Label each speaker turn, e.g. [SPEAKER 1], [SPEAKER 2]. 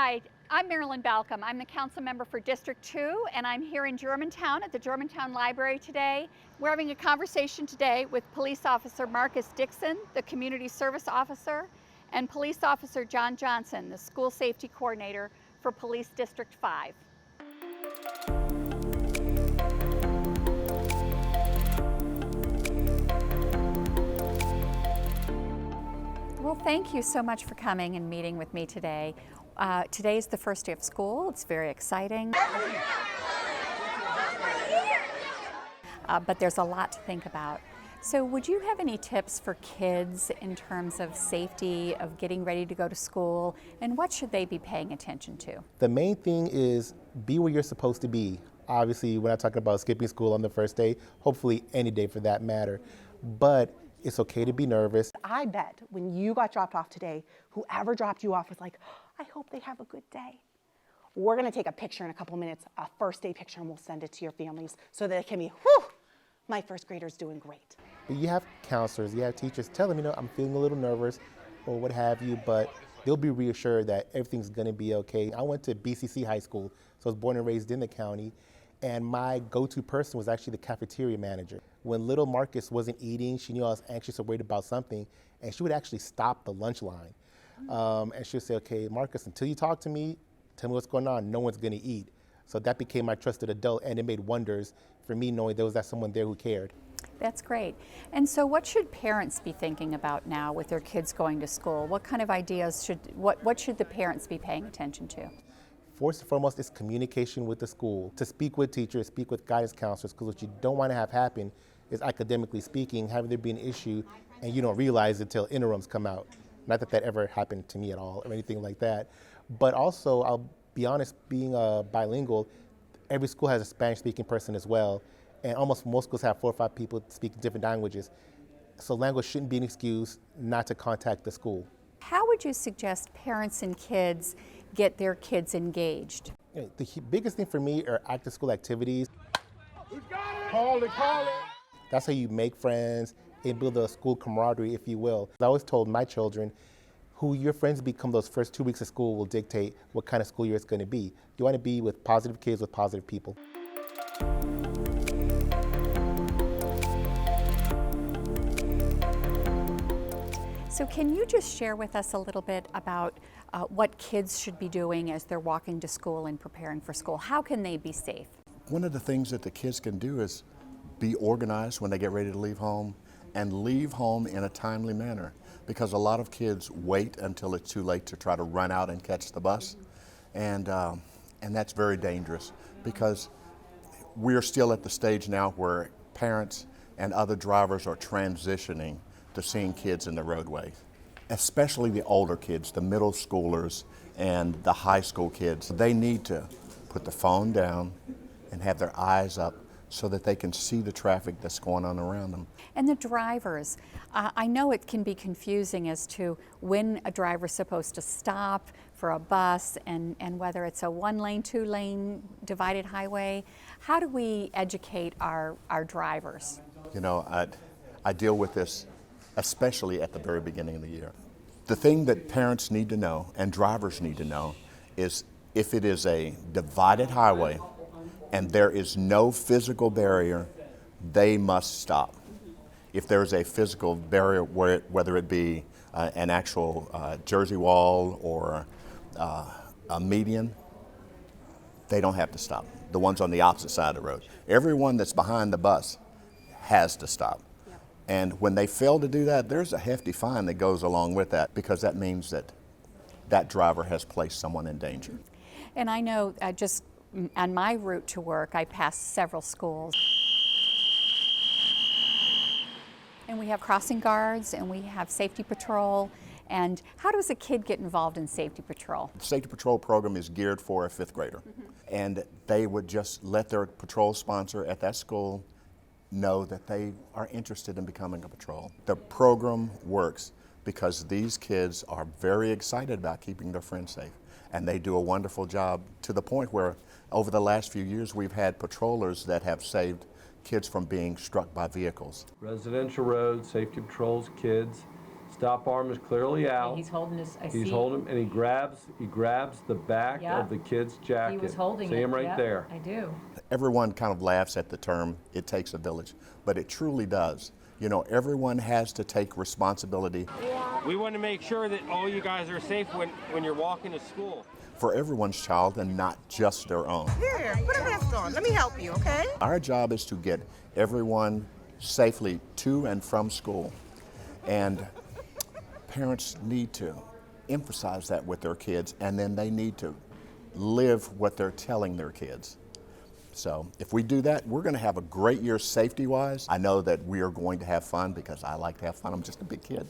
[SPEAKER 1] Hi, I'm Marilyn Balcombe. I'm the council member for District 2, and I'm here in Germantown at the Germantown Library today. We're having a conversation today with Police Officer Marcus Dixon, the Community Service Officer, and Police Officer John Johnson, the School Safety Coordinator for Police District 5. Well, thank you so much for coming and meeting with me today. Today is the first day of school. It's very exciting. But there's a lot to think about. So would you have any tips for kids in terms of safety, of getting ready to go to school, and what should they be paying attention to?
[SPEAKER 2] The main thing is be where you're supposed to be. Obviously, we're not talking about skipping school on the first day, hopefully any day for that matter. But it's okay to be nervous.
[SPEAKER 3] I bet when you got dropped off today, whoever dropped you off was like, I hope they have a good day. We're gonna take a picture in a couple minutes, a first day picture, and we'll send it to your families so that it can be, whew, my first grader's doing great.
[SPEAKER 2] But you have counselors, you have teachers, tell them, I'm feeling a little nervous or what have you, but they'll be reassured that everything's gonna be okay. I went to BCC High School, so I was born and raised in the county, and my go-to person was actually the cafeteria manager. When little Marcus wasn't eating, she knew I was anxious or worried about something, and she would actually stop the lunch line. And she would say, okay, Marcus, until you talk to me, tell me what's going on, no one's gonna eat. So that became my trusted adult, and it made wonders for me knowing there was that someone there who cared.
[SPEAKER 1] That's great. And so what should parents be thinking about now with their kids going to school? What kind of ideas what should the parents be paying attention to?
[SPEAKER 2] First and foremost is communication with the school. To speak with teachers, speak with guidance counselors, because what you don't want to have happen is, academically speaking, having there be an issue and you don't realize it until interims come out. Not that that ever happened to me at all or anything like that. But also, I'll be honest, being bilingual, every school has a Spanish-speaking person as well, and almost most schools have 4 or 5 people speaking different languages. So language shouldn't be an excuse not to contact the school.
[SPEAKER 1] How would you suggest parents and kids get their kids engaged?
[SPEAKER 2] The biggest thing for me are after-school activities. Call it. That's how you make friends and build a school camaraderie, if you will. I always told my children, who your friends become those first 2 weeks of school will dictate what kind of school year it's going to be. You want to be with positive kids, with positive people.
[SPEAKER 1] So can you just share with us a little bit about what kids should be doing as they're walking to school and preparing for school? How can they be safe?
[SPEAKER 4] One of the things that the kids can do is be organized when they get ready to leave home, and leave home in a timely manner, because a lot of kids wait until it's too late to try to run out and catch the bus, and that's very dangerous, because we're still at the stage now where parents and other drivers are transitioning to seeing kids in the roadway, especially the older kids, the middle schoolers and the high school kids. They need to put the phone down and have their eyes up so that they can see the traffic that's going on around them.
[SPEAKER 1] And the drivers, I know it can be confusing as to when a driver's supposed to stop for a bus and whether it's a 1-lane, 2-lane divided highway. How do we educate our drivers?
[SPEAKER 4] I deal with this especially at the very beginning of the year. The thing that parents need to know and drivers need to know is if it is a divided highway and there is no physical barrier, they must stop. If there's a physical barrier, whether it be an actual Jersey wall or a median, they don't have to stop. The ones on the opposite side of the road. Everyone that's behind the bus has to stop. Yep. And when they fail to do that, there's a hefty fine that goes along with that, because that means that that driver has placed someone in danger.
[SPEAKER 1] And I know just on my route to work, I pass several schools. And we have crossing guards and we have safety patrol. And how does a kid get involved in safety patrol?
[SPEAKER 4] The safety patrol program is geared for a 5th grader. And they would just let their patrol sponsor at that school know that they are interested in becoming a patrol. The program works because these kids are very excited about keeping their friends safe. And they do a wonderful job, to the point where over the last few years we've had patrollers that have saved kids from being struck by vehicles.
[SPEAKER 5] Residential roads, safety patrols, kids, Stop arm is clearly out.
[SPEAKER 6] He's holding his, I see.
[SPEAKER 5] He's holding him, and he grabs the back
[SPEAKER 6] Yeah.
[SPEAKER 5] of the kid's jacket.
[SPEAKER 6] He was holding it.
[SPEAKER 5] See him right
[SPEAKER 6] Yep,
[SPEAKER 5] there.
[SPEAKER 6] I do.
[SPEAKER 4] Everyone kind of laughs at the term, it takes a village, but it truly does. You know, everyone has to take responsibility.
[SPEAKER 7] We want to make sure that all you guys are safe when you're walking to school.
[SPEAKER 4] For everyone's child and not just their own.
[SPEAKER 8] Here, put a vest on. Let me help you, okay?
[SPEAKER 4] Our job is to get everyone safely to and from school. And parents need to emphasize that with their kids, and then they need to live what they're telling their kids. So if we do that, we're going to have a great year safety-wise. I know that we are going to have fun because I like to have fun. I'm just a big kid.